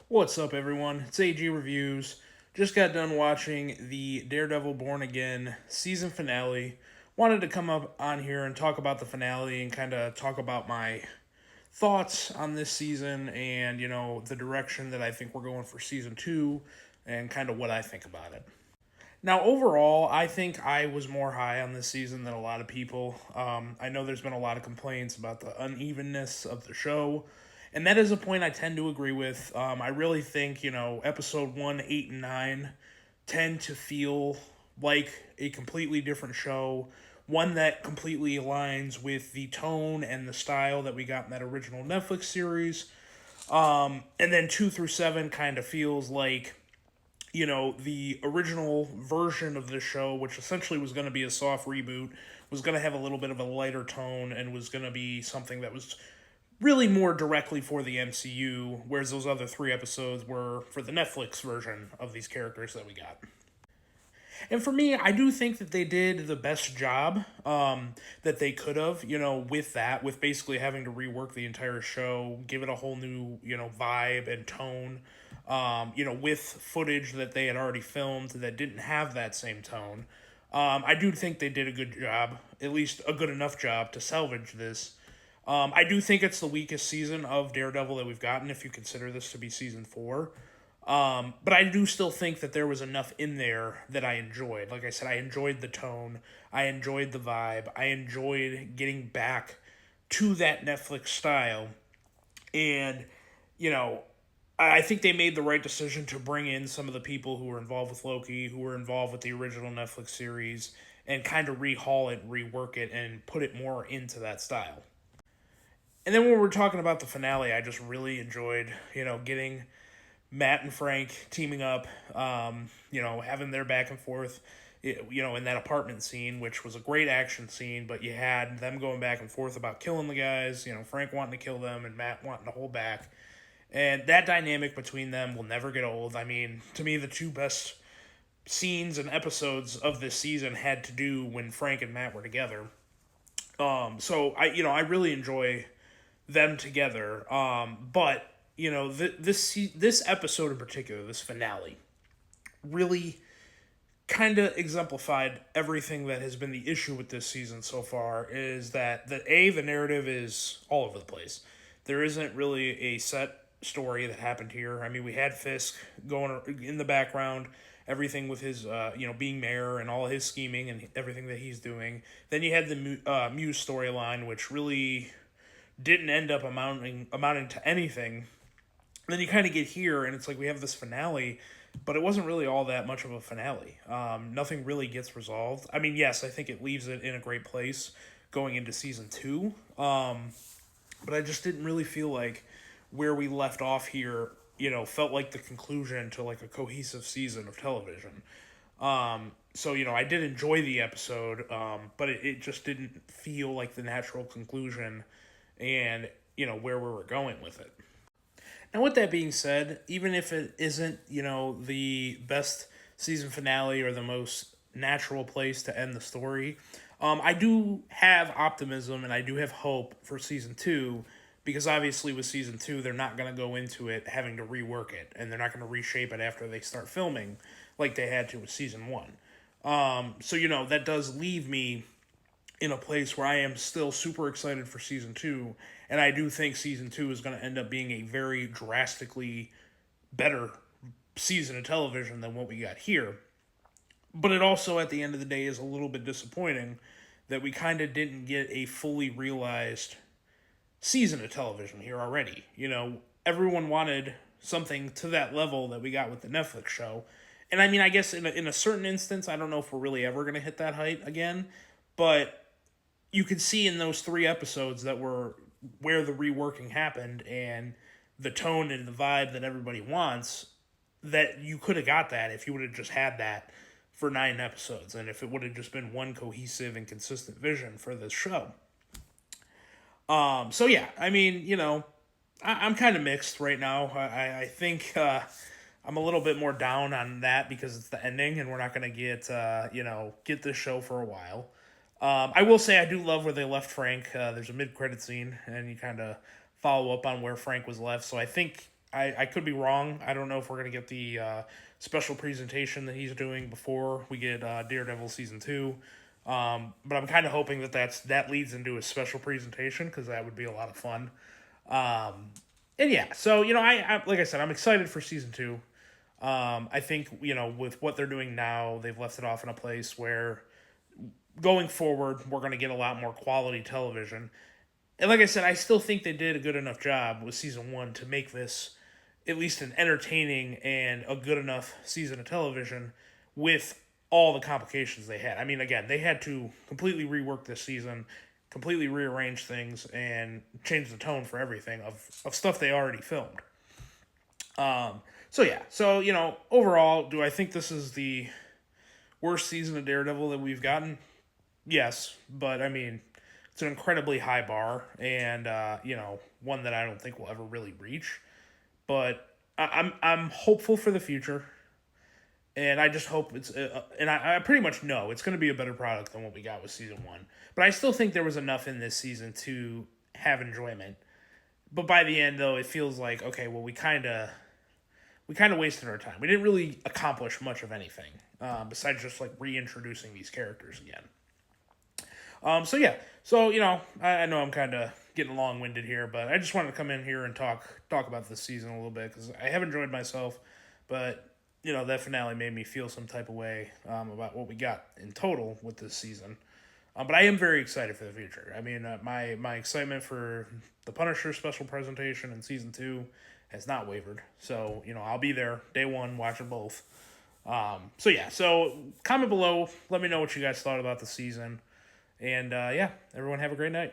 What's up, everyone? It's AG Reviews. Just got done watching the Daredevil Born Again season finale. Wanted to come up on here and talk about the finale and kind of talk about my thoughts on this season and, the direction that I think we're going for season two and kind of what I think about it. Now, overall, I think I was more high on this season than a lot of people. I know there's been a lot of complaints about the unevenness of the show, and that is a point I tend to agree with. I really think, episode 1, 8, and 9 tend to feel like a completely different show, one that completely aligns with the tone and the style that we got in that original Netflix series. And then 2 through 7 kind of feels like the original version of the show, which essentially was going to be a soft reboot, was going to have a little bit of a lighter tone and was going to be something that was really more directly for the MCU, whereas those other 3 episodes were for the Netflix version of these characters that we got. And for me, I do think that they did the best job that they could have, with basically having to rework the entire show, give it a whole new, vibe and tone, with footage that they had already filmed that didn't have that same tone. I do think they did a good job, at least a good enough job to salvage this. I do think it's the weakest season of Daredevil that we've gotten, if you consider this to be season 4. But I do still think that there was enough in there that I enjoyed. Like I said, I enjoyed the tone. I enjoyed the vibe. I enjoyed getting back to that Netflix style. And, you know, I think they made the right decision to bring in some of the people who were involved with Loki, who were involved with the original Netflix series, and kind of rehaul it, rework it, and put it more into that style. And then when we're talking about the finale, I just really enjoyed, getting Matt and Frank teaming up, having their back and forth, in that apartment scene, which was a great action scene, but you had them going back and forth about killing the guys, Frank wanting to kill them and Matt wanting to hold back. And that dynamic between them will never get old. I mean, to me, the two best scenes and episodes of this season had to do when Frank and Matt were together. So I really enjoy them together. But this episode in particular, this finale, really kind of exemplified everything that has been the issue with this season so far. Is that the narrative is all over the place. There isn't really a set story that happened here. I mean, we had Fisk going in the background, everything with his being mayor and all his scheming and everything that he's doing. Then you had the Muse storyline, which really didn't end up amounting to anything. Then you kind of get here, and it's like we have this finale, but it wasn't really all that much of a finale. Nothing really gets resolved. I mean, yes, I think it leaves it in a great place going into season 2, but I just didn't really feel like where we left off here, felt like the conclusion to like a cohesive season of television. So, I did enjoy the episode, but it just didn't feel like the natural conclusion and, where we were going with it. Now, with that being said, even if it isn't, the best season finale or the most natural place to end the story, I do have optimism and I do have hope for season 2, because obviously with season 2, they're not going to go into it having to rework it, and they're not going to reshape it after they start filming like they had to with season 1. So, that does leave me in a place where I am still super excited for season 2, and I do think season 2 is going to end up being a very drastically better season of television than what we got here. But it also, at the end of the day, is a little bit disappointing that we kind of didn't get a fully realized season of television here already. Everyone wanted something to that level that we got with the Netflix show. And I mean, I guess in a certain instance, I don't know if we're really ever going to hit that height again, but you could see in those 3 episodes that were where the reworking happened and the tone and the vibe that everybody wants, that you could have got that if you would have just had that for 9 episodes, and if it would have just been one cohesive and consistent vision for this show. So yeah, I mean, I'm kind of mixed right now. I think I'm a little bit more down on that because it's the ending, and we're not going to get this show for a while. I will say I do love where they left Frank. There's a mid-credit scene, and you kind of follow up on where Frank was left. So I think I could be wrong. I don't know if we're going to get the special presentation that he's doing before we get Daredevil season 2. But I'm kind of hoping that leads into a special presentation because that would be a lot of fun. And yeah, so I like I said, I'm excited for season 2. I think with what they're doing now, they've left it off in a place where going forward we're going to get a lot more quality television. And like I said, I still think they did a good enough job with season 1 to make this at least an entertaining and a good enough season of television with all the complications they had. I mean, again, they had to completely rework this season, completely rearrange things, and change the tone for everything of stuff they already filmed. So yeah, so overall, do I think this is the worst season of Daredevil that we've gotten? Yes, but I mean, it's an incredibly high bar, and one that I don't think we'll ever really reach. But I'm hopeful for the future, and I just hope it's and I pretty much know it's going to be a better product than what we got with season 1. But I still think there was enough in this season to have enjoyment. But by the end, though, it feels like okay, well, we kind of wasted our time. We didn't really accomplish much of anything besides just like reintroducing these characters again. So yeah, so I know I'm kind of getting long winded here, but I just wanted to come in here and talk about this season a little bit because I have enjoyed myself, but that finale made me feel some type of way about what we got in total with this season. But I am very excited for the future. I mean, my excitement for the Punisher special presentation in season 2 has not wavered. So I'll be there day one watching both. So yeah, so comment below. Let me know what you guys thought about the season. And yeah, everyone have a great night.